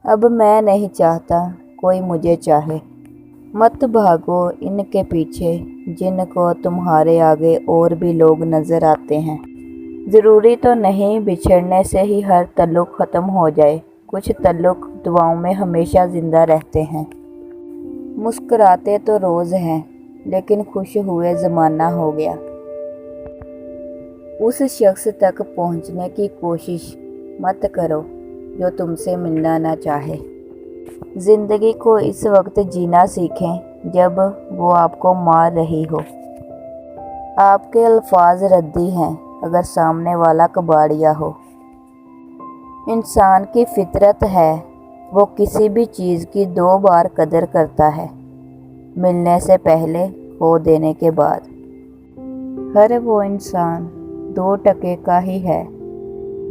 اب میں نہیں چاہتا کوئی مجھے چاہے۔ مت بھاگو ان کے پیچھے جن کو تمہارے آگے اور بھی لوگ نظر آتے ہیں۔ ضروری تو نہیں بچھڑنے سے ہی ہر تعلق ختم ہو جائے، کچھ تعلق دعاؤں میں ہمیشہ زندہ رہتے ہیں۔ مسکراتے تو روز ہیں لیکن خوش ہوئے زمانہ ہو گیا۔ اس شخص تک پہنچنے کی کوشش مت کرو جو تم سے ملنا نہ چاہے۔ زندگی کو اس وقت جینا سیکھیں جب وہ آپ کو مار رہی ہو۔ آپ کے الفاظ ردی ہیں اگر سامنے والا کباڑیا ہو۔ انسان کی فطرت ہے وہ کسی بھی چیز کی 2 بار قدر کرتا ہے، ملنے سے پہلے، کھو دینے کے بعد۔ ہر وہ انسان 2 ٹکے کا ہی ہے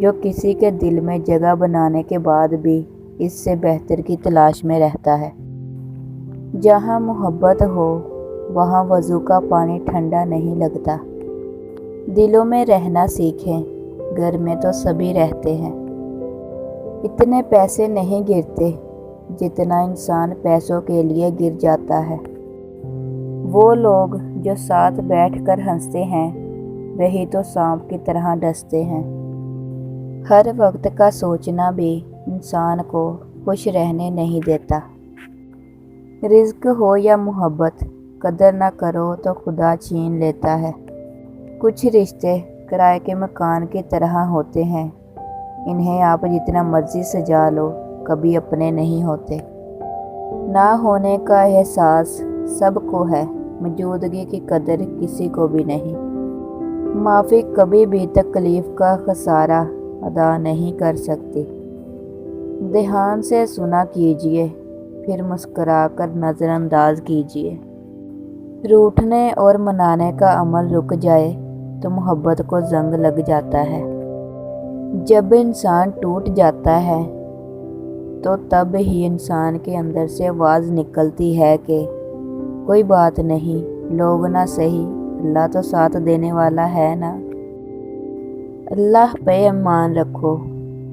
جو کسی کے دل میں جگہ بنانے کے بعد بھی اس سے بہتر کی تلاش میں رہتا ہے۔ جہاں محبت ہو وہاں وضو کا پانی ٹھنڈا نہیں لگتا۔ دلوں میں رہنا سیکھیں، گھر میں تو سبھی رہتے ہیں۔ اتنے پیسے نہیں گرتے جتنا انسان پیسوں کے لیے گر جاتا ہے۔ وہ لوگ جو ساتھ بیٹھ کر ہنستے ہیں وہی تو سانپ کی طرح ڈستے ہیں۔ ہر وقت کا سوچنا بھی انسان کو خوش رہنے نہیں دیتا۔ رزق ہو یا محبت، قدر نہ کرو تو خدا چھین لیتا ہے۔ کچھ رشتے کرائے کے مکان کی طرح ہوتے ہیں، انہیں آپ جتنا مرضی سجا لو کبھی اپنے نہیں ہوتے۔ نہ ہونے کا احساس سب کو ہے، موجودگی کی قدر کسی کو بھی نہیں۔ معافی کبھی بھی تکلیف کا خسارہ ادا نہیں کر سکتی۔ دھیان سے سنا کیجیے پھر مسکرا کر نظر انداز کیجیے۔ روٹھنے اور منانے کا عمل رک جائے تو محبت کو زنگ لگ جاتا ہے۔ جب انسان ٹوٹ جاتا ہے تو تب ہی انسان کے اندر سے آواز نکلتی ہے کہ کوئی بات نہیں، لوگ نہ سہی، اللہ تو ساتھ دینے والا ہے نا۔ اللہ پہ ایمان رکھو،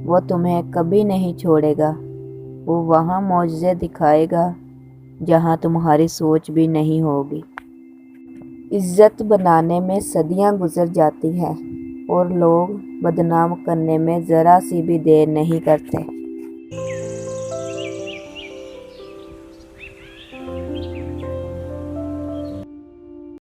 وہ تمہیں کبھی نہیں چھوڑے گا۔ وہ وہاں معجزے دکھائے گا جہاں تمہاری سوچ بھی نہیں ہوگی۔ عزت بنانے میں صدیاں گزر جاتی ہیں اور لوگ بدنام کرنے میں ذرا سی بھی دیر نہیں کرتے۔